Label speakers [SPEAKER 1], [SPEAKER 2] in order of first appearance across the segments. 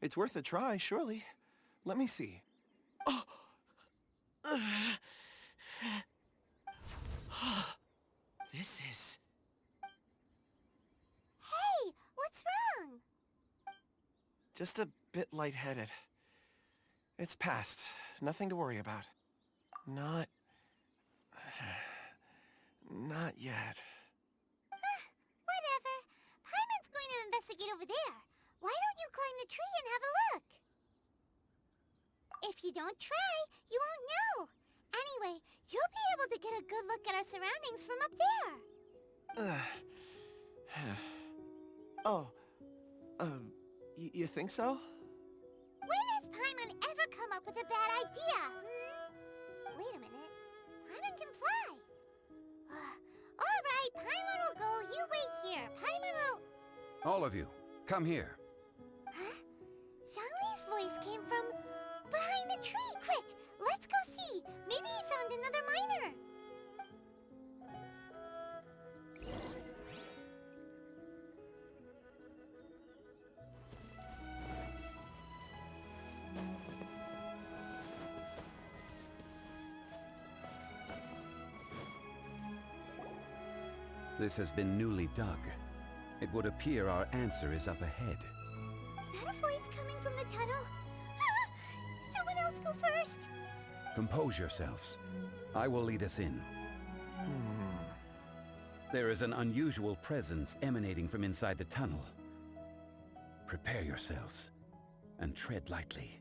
[SPEAKER 1] It's worth a try, surely. Let me see. Oh! This is...
[SPEAKER 2] Hey, what's wrong?
[SPEAKER 1] just a bit lightheaded. It's past. Nothing to worry about. Not yet.
[SPEAKER 2] Whatever. Paimon's going to investigate over there. Why don't you climb the tree and have a look? If you don't try, you won't know. Anyway, you'll be able to get a good look at our surroundings from up there.
[SPEAKER 1] Oh. You think so?
[SPEAKER 2] When has Paimon ever come up with a bad idea? Wait a minute. Paimon can fly. All right, Paimon will go. You wait here. Paimon will...
[SPEAKER 3] All of you, come here.
[SPEAKER 2] Huh? Zhongli's voice came from behind the tree. Quick, let's go see. Maybe he found another miner.
[SPEAKER 3] This has been newly dug. It would appear our answer is up ahead.
[SPEAKER 2] Is that a voice coming from the tunnel? Someone else go first.
[SPEAKER 3] Compose yourselves. I will lead us in. There is an unusual presence emanating from inside the tunnel. Prepare yourselves and tread lightly.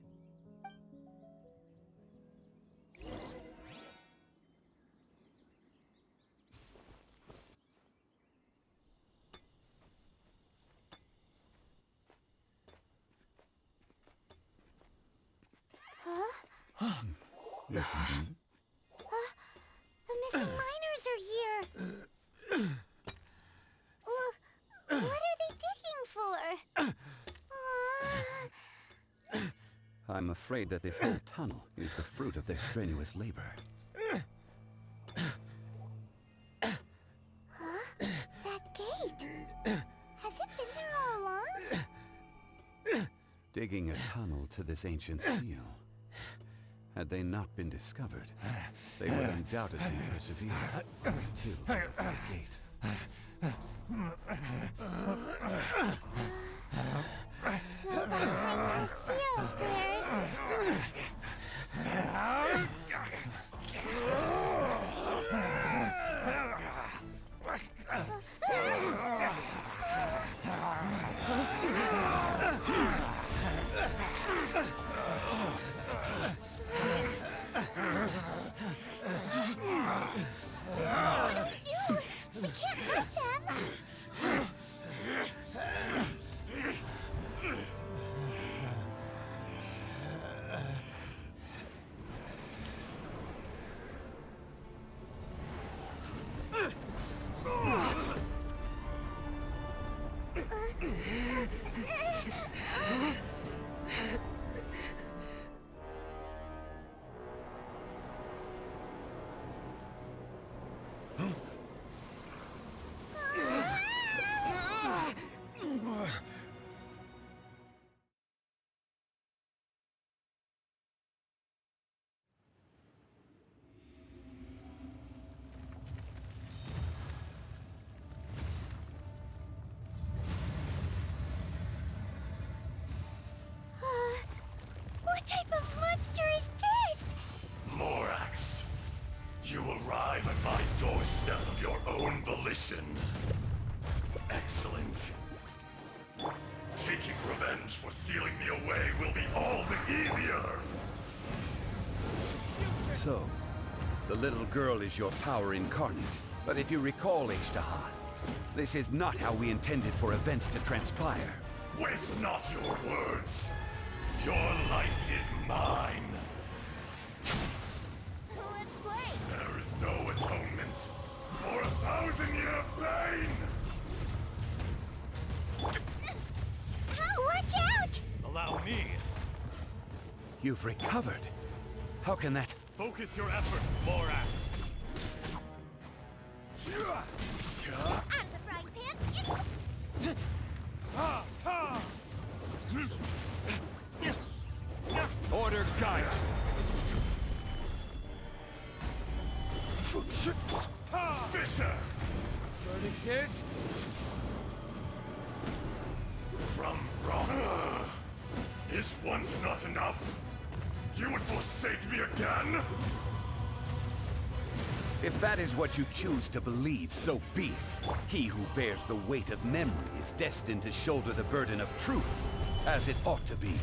[SPEAKER 3] Listen.
[SPEAKER 2] The missing miners are here. What are they digging for?
[SPEAKER 3] I'm afraid that this whole tunnel is the fruit of their strenuous labor.
[SPEAKER 2] That gate. Has it been there all along?
[SPEAKER 3] Digging a tunnel to this ancient seal. Had they not been discovered, they would undoubtedly persevere until the gate.
[SPEAKER 2] So behind the seal, there's... What do we do? We can't hurt them. What type of monster is this?
[SPEAKER 4] Morax, you arrive at my doorstep of your own volition. Excellent. Taking revenge for sealing me away will be all the easier.
[SPEAKER 3] So, the little girl is your power incarnate. But if you recall, Azhdaha, this is not how we intended for events to transpire.
[SPEAKER 4] Waste not your words. Your life is mine.
[SPEAKER 2] Let's play.
[SPEAKER 4] There is no atonement for 1,000-year pain.
[SPEAKER 2] Oh, watch out!
[SPEAKER 4] Allow me.
[SPEAKER 3] You've recovered. How can that...
[SPEAKER 4] Focus your efforts, Morax.
[SPEAKER 2] Out of the frying pan, it's...
[SPEAKER 5] guide you.
[SPEAKER 4] Fisher!
[SPEAKER 5] Verdict is...
[SPEAKER 4] From wrong. Is once not enough? You would forsake me again?
[SPEAKER 3] If that is what you choose to believe, so be it. He who bears the weight of memory is destined to shoulder the burden of truth, as it ought to be.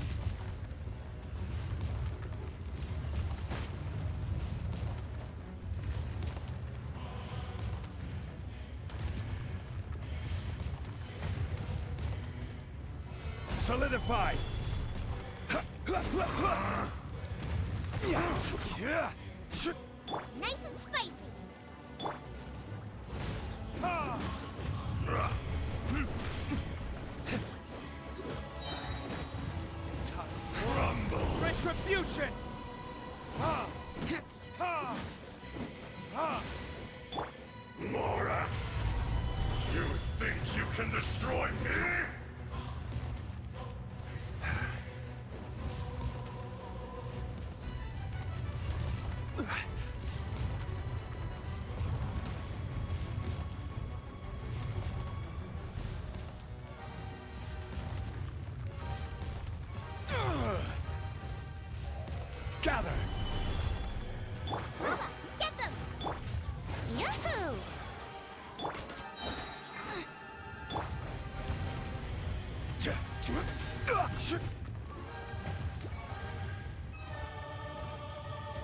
[SPEAKER 5] Solidify!
[SPEAKER 2] Nice and spicy.
[SPEAKER 4] Rumble!
[SPEAKER 5] Retribution!
[SPEAKER 4] Morax! You think you can destroy me?
[SPEAKER 5] Gather!
[SPEAKER 2] Get them! Yahoo!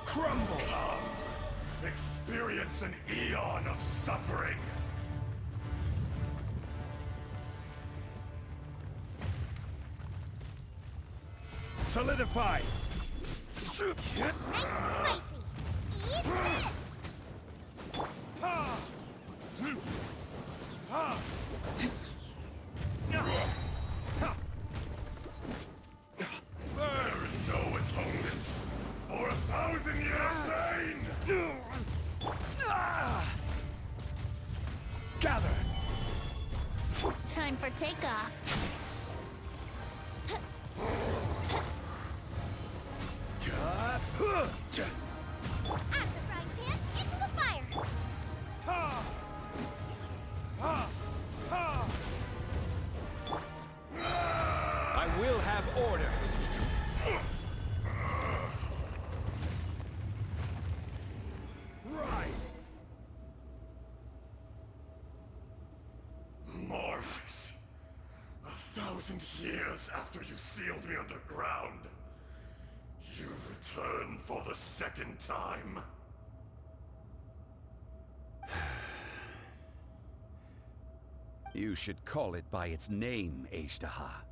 [SPEAKER 5] Crumble!
[SPEAKER 4] Experience an eon of suffering.
[SPEAKER 5] Solidify!
[SPEAKER 2] Nice and spicy. Eat this!
[SPEAKER 4] There is no atonement for 1,000-year pain!
[SPEAKER 5] Gather!
[SPEAKER 2] Time for takeoff. Out of the frying pan, into the fire.
[SPEAKER 5] I will have order. Rise!
[SPEAKER 4] Morax, 1,000 years after you sealed me underground, you return for the second time.
[SPEAKER 3] You should call it by its name, Azhdaha.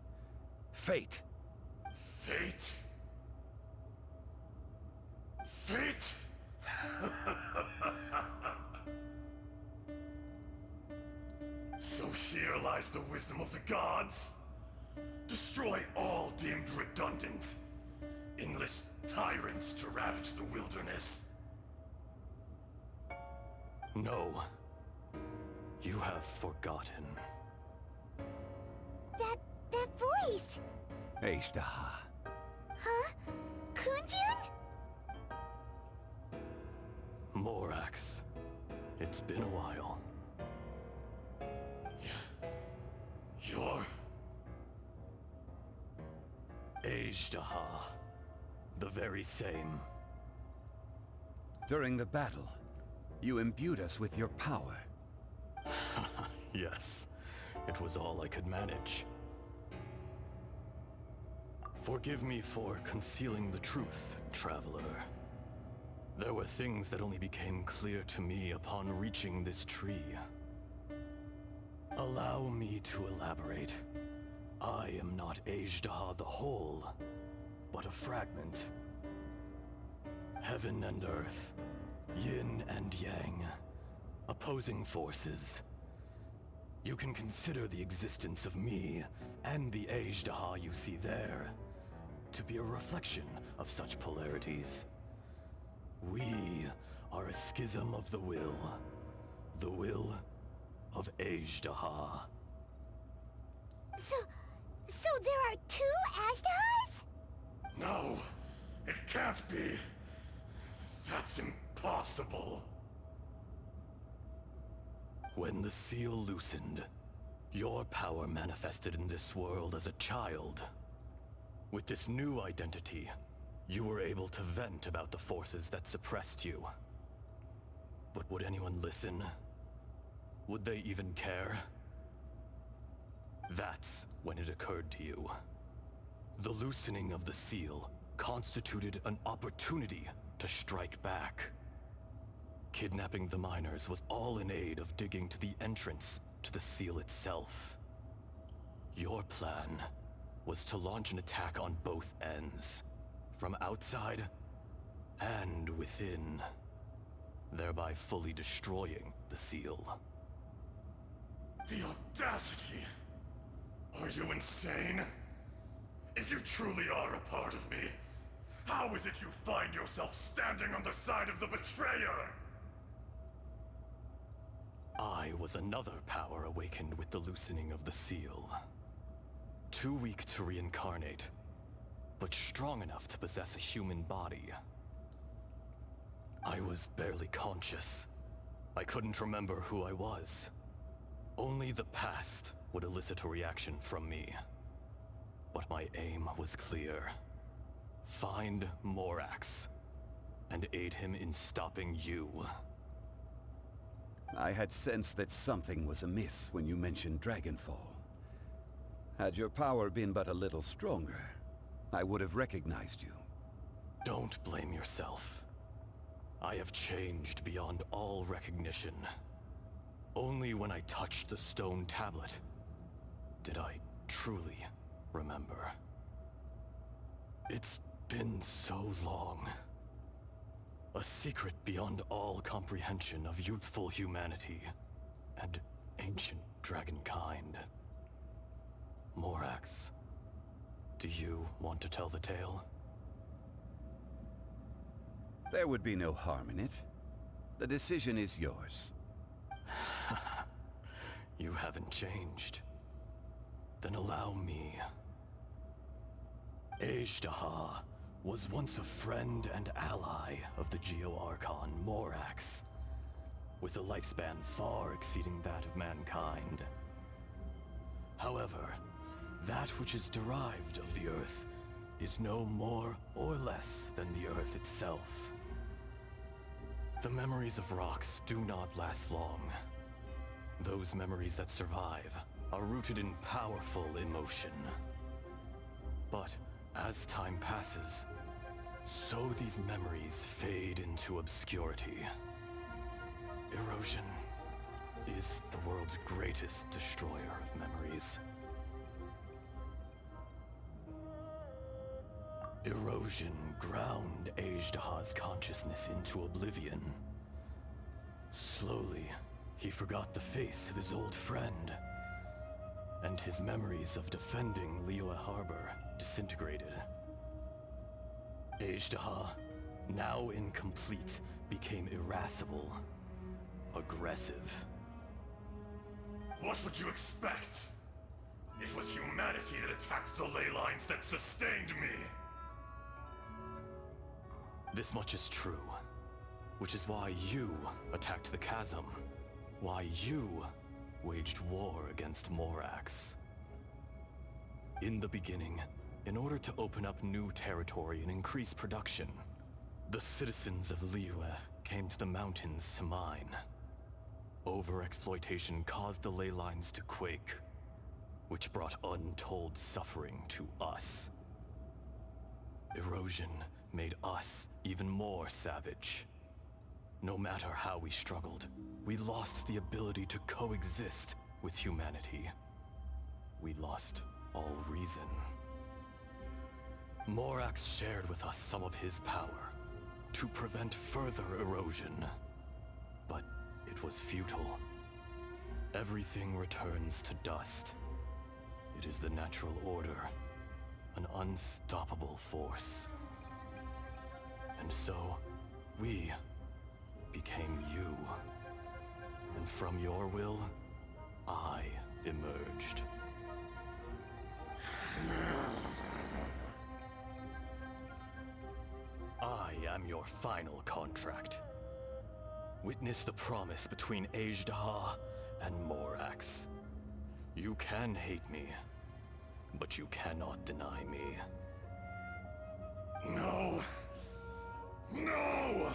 [SPEAKER 3] Fate.
[SPEAKER 4] Fate? Fate? So here lies the wisdom of the gods. Destroy all deemed redundant. Enlist tyrants to ravage the wilderness.
[SPEAKER 6] No. You have forgotten.
[SPEAKER 2] That voice!
[SPEAKER 3] Azhdaha.
[SPEAKER 2] Huh? Kunjun?
[SPEAKER 6] Morax. It's been a while.
[SPEAKER 4] You're...
[SPEAKER 6] Azhdaha. The very same.
[SPEAKER 3] During the battle, you imbued us with your power.
[SPEAKER 6] Yes. It was all I could manage. Forgive me for concealing the truth, Traveler. There were things that only became clear to me upon reaching this tree. Allow me to elaborate. I am not Azhdaha the whole, but a fragment. Heaven and earth, yin and yang, opposing forces. You can consider the existence of me and the Azhdaha you see there to be a reflection of such polarities. We are a schism of the will of Azhdaha.
[SPEAKER 2] So there are two Azhdahas?
[SPEAKER 4] No, it can't be. That's impossible.
[SPEAKER 6] When the seal loosened, your power manifested in this world as a child. With this new identity, you were able to vent about the forces that suppressed you. But would anyone listen? Would they even care? That's when it occurred to you. The loosening of the seal constituted an opportunity to strike back. Kidnapping the miners was all in aid of digging to the entrance to the seal itself. Your plan was to launch an attack on both ends, from outside and within, thereby fully destroying the seal.
[SPEAKER 4] The audacity! Are you insane? If you truly are a part of me, how is it you find yourself standing on the side of the betrayer?
[SPEAKER 6] I was another power awakened with the loosening of the seal. Too weak to reincarnate, but strong enough to possess a human body. I was barely conscious. I couldn't remember who I was. Only the past would elicit a reaction from me. But my aim was clear. Find Morax, and aid him in stopping you.
[SPEAKER 3] I had sensed that something was amiss when you mentioned Dragonfall. Had your power been but a little stronger, I would have recognized you.
[SPEAKER 6] Don't blame yourself. I have changed beyond all recognition. Only when I touched the stone tablet did I truly remember. It's been so long. A secret beyond all comprehension of youthful humanity and ancient dragonkind. Morax, do you want to tell the tale?
[SPEAKER 3] There would be no harm in it. The decision is yours.
[SPEAKER 6] You haven't changed. Then allow me. Azhdaha was once a friend and ally of the Geo-Archon Morax, with a lifespan far exceeding that of mankind. However, that which is derived of the Earth is no more or less than the Earth itself. The memories of rocks do not last long. Those memories that survive are rooted in powerful emotion. But as time passes, so these memories fade into obscurity. Erosion is the world's greatest destroyer of memories. Erosion ground Azhdaha's consciousness into oblivion. Slowly, he forgot the face of his old friend, and his memories of defending Liyue Harbor disintegrated. Azhdaha, now incomplete, became irascible, aggressive.
[SPEAKER 4] What would you expect? It was humanity that attacked the ley lines that sustained me.
[SPEAKER 6] This much is true, which is why you attacked the chasm, why you waged war against Morax. In the beginning, in order to open up new territory and increase production, the citizens of Liyue came to the mountains to mine. Overexploitation caused the ley lines to quake, which brought untold suffering to us. Erosion made us even more savage. No matter how we struggled, we lost the ability to coexist with humanity. We lost all reason. Morax shared with us some of his power to prevent further erosion, but it was futile. Everything returns to dust. It is the natural order, an unstoppable force. And so, we became you. And from your will, I emerged. am your final contract. Witness the promise between Azhdaha and Morax. You can hate me, but you cannot deny me.
[SPEAKER 4] No! No!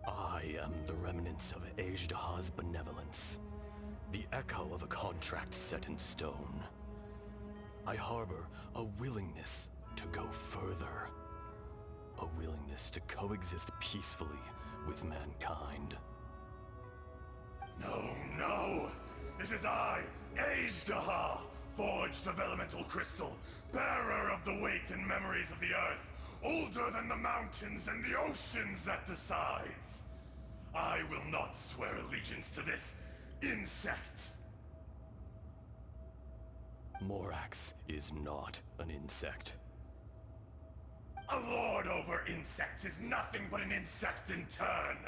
[SPEAKER 6] I am the remnants of Azhdaha's benevolence, the echo of a contract set in stone. I harbor a willingness to go further, a willingness to coexist peacefully with mankind.
[SPEAKER 4] No, no! This is I, Azhdaha, forged of elemental crystal, bearer of the weight and memories of the earth, older than the mountains and the oceans that decides. I will not swear allegiance to this insect.
[SPEAKER 6] Morax is not an insect.
[SPEAKER 4] A lord over insects is nothing but an insect in turn.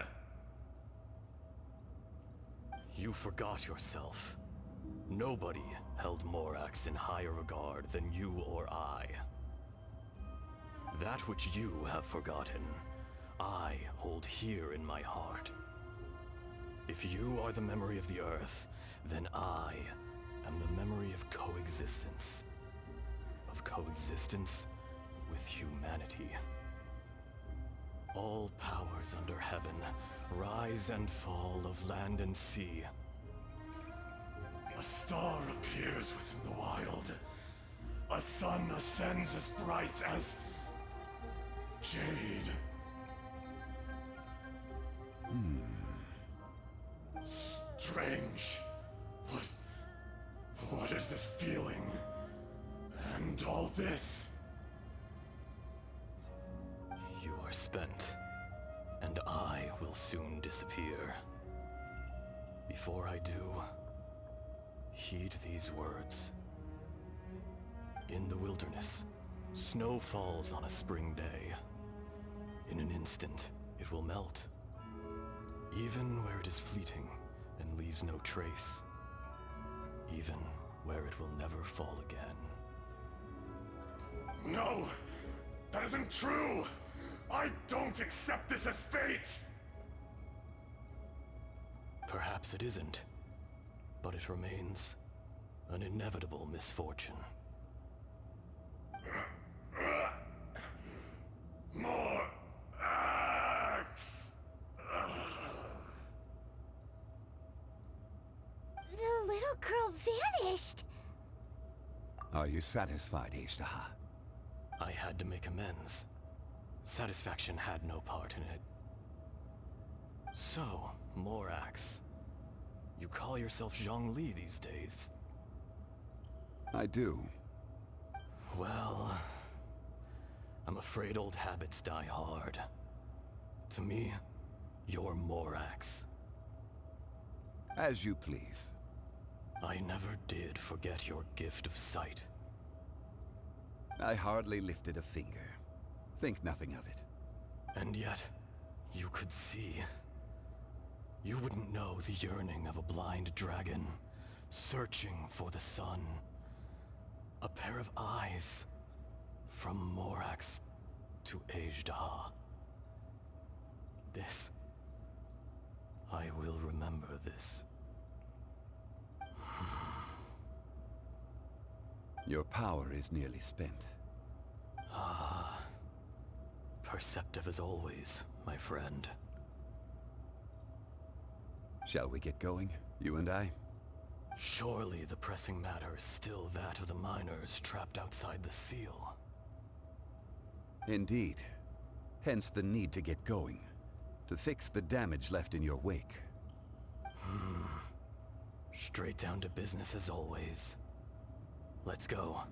[SPEAKER 6] You forgot yourself. Nobody held Morax in higher regard than you or I. That which you have forgotten, I hold here in my heart. If you are the memory of the Earth, then I am the memory of coexistence. Of coexistence with humanity. All powers under heaven, rise and fall of land and sea.
[SPEAKER 4] A star appears within the wild. A sun ascends as bright as jade. Strange. What is this feeling? And all this?
[SPEAKER 6] You are spent, and I will soon disappear. Before I do, heed these words. In the wilderness, snow falls on a spring day. In an instant, it will melt. Even where it is fleeting and leaves no trace. Even where it will never fall again.
[SPEAKER 4] No! That isn't true! I don't accept this as fate!
[SPEAKER 6] Perhaps it isn't, but it remains an inevitable misfortune.
[SPEAKER 4] More axe!
[SPEAKER 2] The little girl vanished!
[SPEAKER 3] Are you satisfied, Azhdaha?
[SPEAKER 6] I had to make amends. Satisfaction had no part in it. So, Morax, you call yourself Zhongli these days.
[SPEAKER 3] I do.
[SPEAKER 6] Well, I'm afraid old habits die hard. To me, you're Morax.
[SPEAKER 3] As you please.
[SPEAKER 6] I never did forget your gift of sight.
[SPEAKER 3] I hardly lifted a finger. Think nothing of it.
[SPEAKER 6] And yet, you could see. You wouldn't know the yearning of a blind dragon, searching for the sun. A pair of eyes, from Morax to Azhdaha. This, I will remember this.
[SPEAKER 3] Your power is nearly spent.
[SPEAKER 6] Perceptive as always, my friend.
[SPEAKER 3] Shall we get going, you and I?
[SPEAKER 6] Surely the pressing matter is still that of the miners trapped outside the seal.
[SPEAKER 3] Indeed. Hence the need to get going. To fix the damage left in your wake.
[SPEAKER 6] Straight down to business as always. Let's go.